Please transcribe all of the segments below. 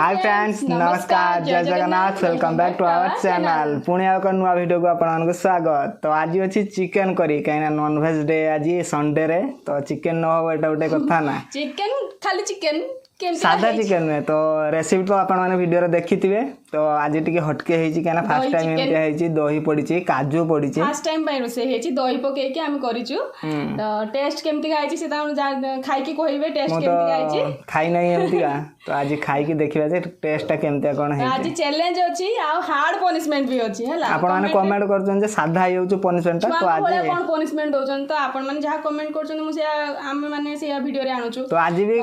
हाय friends नमस्कार जय Jagannath welcome back to our channel पुणी एक नुआ वीडियो को आपको स्वागत। तो आज अच्छी चिकेन करी कहीं नॉनवेज डे आज संडे रे तो चिकेन न हो एटा गोटे कथा ना चिकेन खाली चिकेन सादा चिकेन नुहे तो रेसिपी तो आपण मैंने वीडियो देखिथिबे। तो आज टिके हटके हेची कहीं फर्स्ट टाइम एमती हेची दही पड़ी काजू पड़ी फर्स्ट टाइम बाय रोसे हेची दही पके के हम करिचु तो टेस्ट केमती गाइची से खाई की कहबे टेस्ट केमती गाइची खाई नहीं एमती का तो आज खाई की देखिबा जे टेस्ट केमती कोन हे आज चैलेंज अछि आ हार्ड पनिशमेंट भी अछि हला आपण माने कमेंट करछन जे सादा हे होछु पनिशमेंट तो आज कोन पनिशमेंट दोछन तो आपण माने जहा कमेंट करछन मु से हम माने से वीडियो रे आनुछु तो आज भी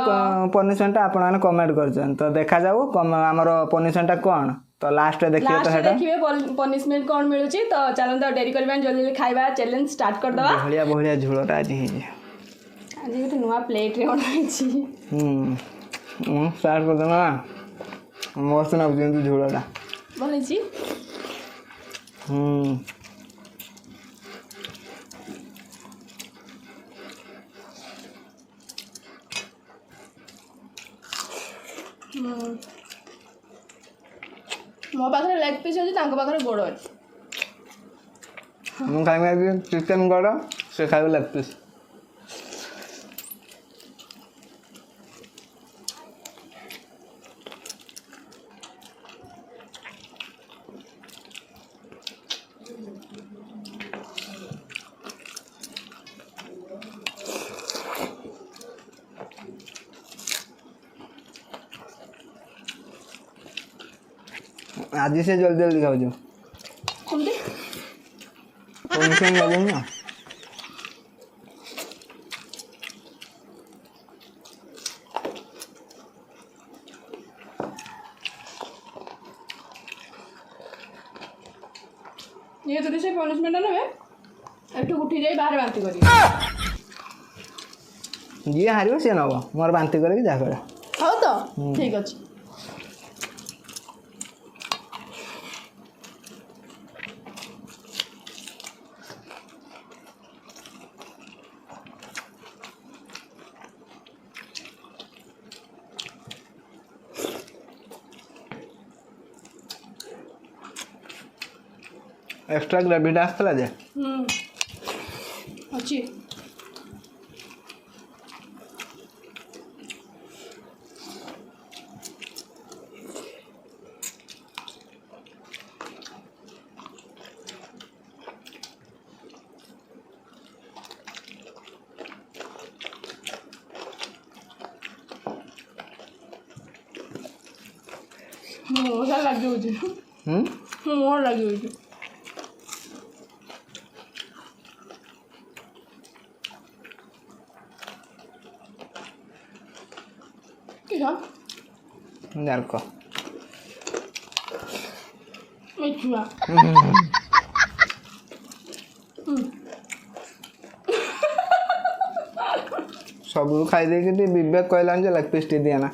पनिशमेंट आपण माने कमेंट करछन तो देखा जाऊ हमर पनिशमेंट कोन तो लास्ट रे देखिए तो हेटा देखिए पनिशमेंट कोन मिलु छी तो चलन तो डेरी करबेन जल्दी खाइबा चैलेंज स्टार्ट कर दवा बढ़िया बढ़िया झोलटा आज हे आज गोटे नुआ प्लेट रे बनाई छी स्टार्ट कर देना मस्त ना बुझिन झोलटा बनाई छी मो पाखरे लेग पीस अछि तांको पाखरे गोड़ अछि मु खाइबे चिकेन गोड़ से खाइबे लेग पीस आज से जल्दी जल्दी खाओ जो कौन लगू ना ये तो से पनिशमेंट ना एठू उठी जाई बाहर बांती करी जी हारियो से नबो मोर बांती करे जा करे हो तो ठीक अछि एक्स्ट्रा ग्रेविटी आसला जे अछि मोर लागि होजी मोर लागि होजी जारको मिठुआ सब खाई दे के विवेक कहलान जे लेग पीस टी दिया ना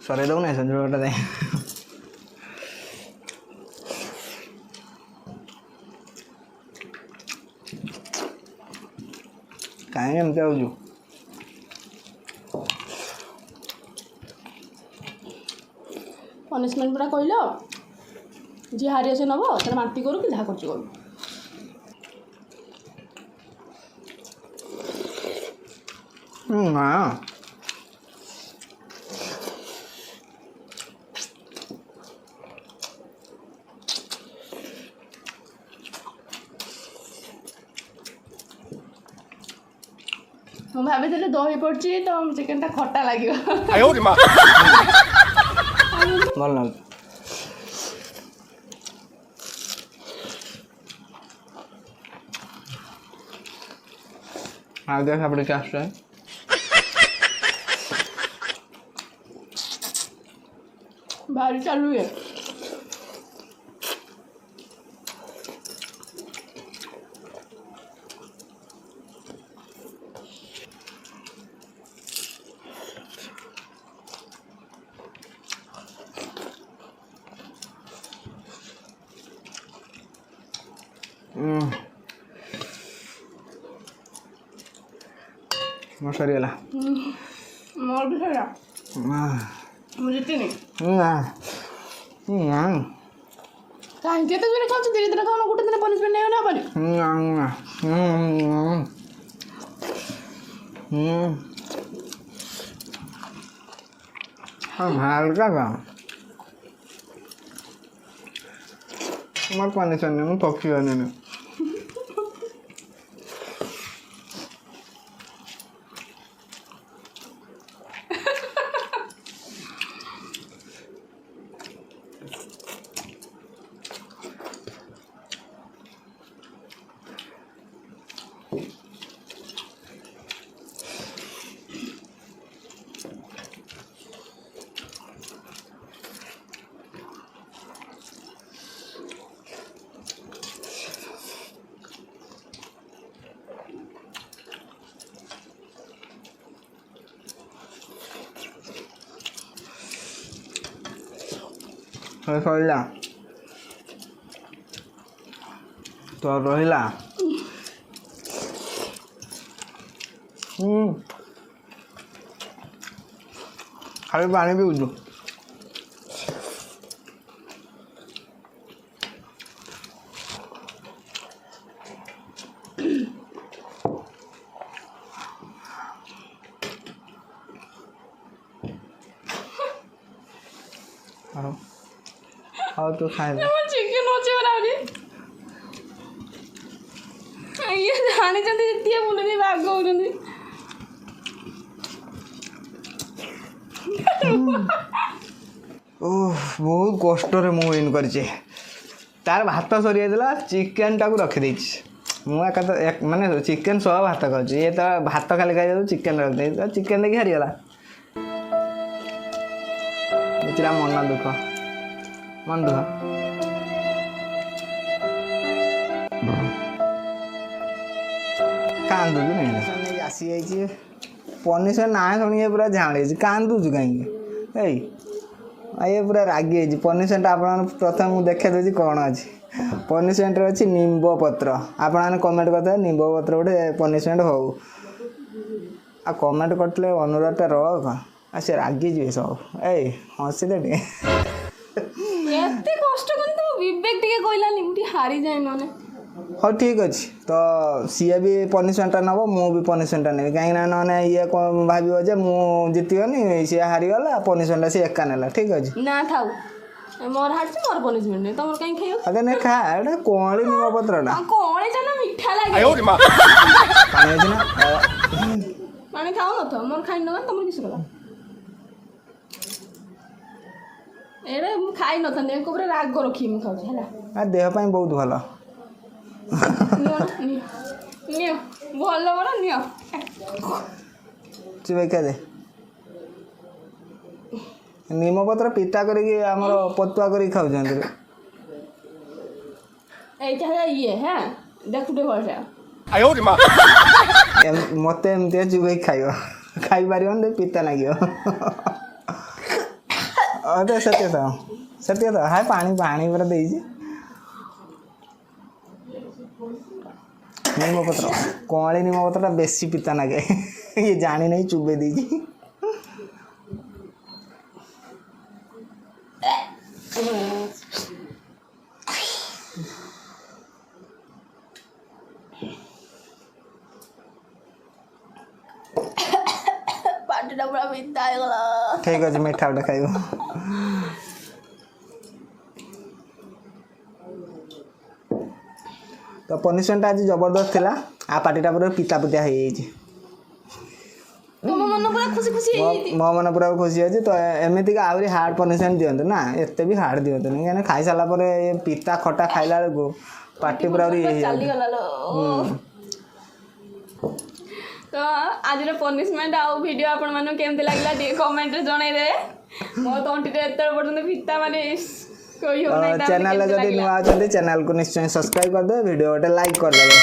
सरे दो ना संजोटा दे काहे हम जाऊ जो पनिशमेंट पूरा कहलो जी हारियो से नबो तर मांती करू कि जा करछु करू ना ମୁଁ ଭାବିଥିଲି ଦହି ପଡୁଛି ତ ଚିକେନଟା ଖଟା ଲାଗିବ। ଭଲ ଲାଗୁଛି। ଆଉ ଦେଖ ଆପଣ ଟିକେ ଆସୁଛ ଭାରି ଚାଲୁ ହୁଏ। ମୋର ସରିଗଲା। ମୋର ବି ସରିଲା। ମୁଁ ଜିତିନି। କାହିଁକି ଏତେ ଜୋରେ ଖାଉଛୁ? ଧୀରେ ଧୀରେ ଖାଉନ, ଗୋଟେ ଦିନ ପନିସମେଣ୍ଟ ନେଇ ହବନି। ହାଲକା ଖାଅ। ମୋର ପନିସମେଣ୍ଟ ମୁଁ ଥକିବନି। ସରିଲା ତ ରହିଲା। ଖାଲି ପାଣି ପିଉଛୁ। ଆଉ ତୁ ଖାଇଲେ ଚିକେନ ଅଛି ଆହୁରି। ଇଏ ଜାଣିଛନ୍ତି ଯେତିକି ବୁଲୁନି ବାଗ ହଉଛନ୍ତି। ବହୁତ କଷ୍ଟରେ ମୁଁ ୱିନ୍ କରିଛି। ତାର ଭାତ ସରିଯାଇଥିଲା, ଚିକେନଟାକୁ ରଖିଦେଇଛି। ମୁଁ ମାନେ ଚିକେନ ସହ ଭାତ ଖାଉଛି। ଇଏ ତ ଭାତ ଖାଲି ଖାଇଯାଉଛି, ଚିକେନ ରଖିଦେଇଛି। ଚିକେନ ଦେଖି ହାରିଗଲା। ବୁଝିଲା ମନ ଦୁଃଖ। କାନ୍ଦୁଛୁ ନେଇକି ଆସିଯାଇଛି। ପନିସମେଣ୍ଟ ନାଁ ଶୁଣିକି ପୁରା ଝାଉଁଳିଛି। କାନ୍ଦୁଛୁ କାହିଁକି? ଏଇ ଇଏ ପୁରା ରାଗି ହେଇଛି। ପନିସମେଣ୍ଟ ଆପଣମାନଙ୍କୁ ପ୍ରଥମେ ମୁଁ ଦେଖାଇ ଦେଉଛି କ'ଣ ଅଛି। ପନିସମେଣ୍ଟରେ ଅଛି ନିମ୍ବ ପତ୍ର। ଆପଣମାନେ କମେଣ୍ଟ କରିଦେବେ ନିମ୍ବ ପତ୍ର ଗୋଟେ ପନିସମେଣ୍ଟ ହଉ। ଆଉ କମେଣ୍ଟ କରିଥିଲେ ଅନୁରୋଧଟା ରଖ। ଆଉ ସେ ରାଗିଯିବେ ସବୁ। ଏଇ ହସିଲେ ଟିକେ। ଏତେ କଷ୍ଟ କରି ତମ ବିବେକ ଟିକେ କହିଲାନି, ମୁଁ ଟିକେ ହାରିଯାଏ ନହେଲେ। ହଉ ଠିକ୍ ଅଛି। ତ ସିଏ ବି ପନିସମେଣ୍ଟଟା ନେବ, ମୁଁ ବି ପନିସମେଣ୍ଟଟା ନେବି। କାହିଁକିନା ନହେଲେ ଇଏ ଭାବିବ ଯେ ମୁଁ ଜିତିଗନି, ସିଏ ହାରିଗଲା, ପନିସମେଣ୍ଟଟା ସିଏ ଏକା ନେଲା। ଠିକ୍ ଅଛି ନା ଥାଉ, ମୋର ହାରିଛି, ମୋର ପନିସମେଣ୍ଟ ନେଇ। ତମର କାହିଁ ଖାଇବ? ଆରେ ନେ ଖା। ଏଇଟା କଅଁଳି ନିମ୍ବ ପତ୍ରଟା। କଅଁଳିଟା ନା ମିଠା ଲାଗେ। ପାଣି ଅଛି ନା? ପାଣି ଖାଉନଥିବ, ମୋର ଖାଇ ନବା। ତମର କିସ କଲା? ଏଇଟା ମୁଁ ଖାଇ ନଥାନ୍ତି। ଏଙ୍କ ଉପରେ ରାଗ ରଖିକି ମୁଁ ଖାଉଛି ହେଲା। ଦେହ ପାଇଁ ବହୁତ ଭଲ। ନିଅ ଭଲ ବଳ ନିଅ। ଚୁବେଇ ଖାଇଦେ। ନିମପତ୍ର ପିତା କରିକି ଆମର ପତୁଆ କରିକି ଖାଉଛନ୍ତି। এইটা হলো ইয়ে হ্যাঁ দেখুটে ভরসা ମତେ ଏମିତିଆ ଚୁବେଇ ଖାଇବ। ଖାଇପାରିବନି, ପିତା ଲାଗିବ। ସେତିକି ତ ହାଏ ପାଣି ପୁରା ଦେଇଛି। ନିମପତ୍ର, କଅଁଳି ନିମପତ୍ରଟା ବେଶୀ ପିତା ଲାଗେ। ଇଏ ଜାଣିନେଇ ଚୁବେଇ ଦେଇଛି। ପାଟିଟା ପୁରା ପିତା ହେଇଗଲା। ଠିକ୍ ଅଛି, ମିଠା ଗୋଟେ ଖାଇବ। ତ ପନିସମେଣ୍ଟଟା ଆଜି ଜବରଦସ୍ତ ଥିଲା। ପାଟିଟା ପୁରା ପିତା ପିତା ହେଇଯାଇଛି। ମନ ପୁରା ଖୁସି ଖୁସି ହେଇଯାଇଛି। ମୋ ମନ ପୁରା ଖୁସି ଅଛି। ତ ଏମିତିକା ଆହୁରି ହାର୍ଡ଼ ପନିସମେଣ୍ଟ ଦିଅନ୍ତୁ ନା, ଏତେ ବି ହାର୍ଡ଼ ଦିଅନ୍ତୁନି, କାହିଁକିନା ଖାଇସାରିଲା ପରେ ପିତା ଖଟା ଖାଇଲା ବେଳକୁ ପାଟି ପୁରା ଆହୁରି ଚାଲିଗଲା ଲୋ। ତ ଆଜିର ପନିସମେଣ୍ଟ ଆଉ ଭିଡ଼ିଓ ଆପଣମାନଙ୍କୁ କେମିତି ଲାଗିଲା ଟିକେ କମେଣ୍ଟରେ ଜଣେଇଦେବେ। ମୋ ତଣ୍ଟିରେ ଏତେବେଳେ ପର୍ଯ୍ୟନ୍ତ ପିତା ମାନେ ଚ୍ୟାନେଲରେ ଯଦି ନୂଆ ଅଛନ୍ତି ଚ୍ୟାନେଲକୁ ନିଶ୍ଚୟ ସବସ୍କ୍ରାଇବ କରିଦେବେ, ଭିଡ଼ିଓ ଗୋଟେ ଲାଇକ୍ କରିଦେବେ।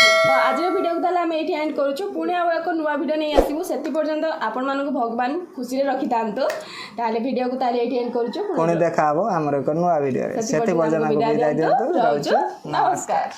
ଆଜିର ଭିଡ଼ିଓକୁ ତାହେଲେ ଆମେ ଏଇଠି ଏଣ୍ଡ କରୁଛୁ। ପୁଣି ଆଉ ଏକ ନୂଆ ଭିଡ଼ିଓ ନେଇ ଆସିବୁ। ସେଥି ପର୍ଯ୍ୟନ୍ତ ଆପଣମାନଙ୍କୁ ଭଗବାନ ଖୁସିରେ ରଖିଥାନ୍ତୁ। ତାହେଲେ ଭିଡ଼ିଓକୁ ତାହେଲେ ଏଇଠି ଏଣ୍ଡ କରୁଛୁ। ପୁଣି ଦେଖା ହବ ଆମର ଏକ ନୂଆ ଭିଡ଼ିଓରେ। ସେଥି ପର୍ଯ୍ୟନ୍ତ ବିଦାୟ ଦିଅନ୍ତୁ। ରହୁଛୁ। ନମସ୍କାର।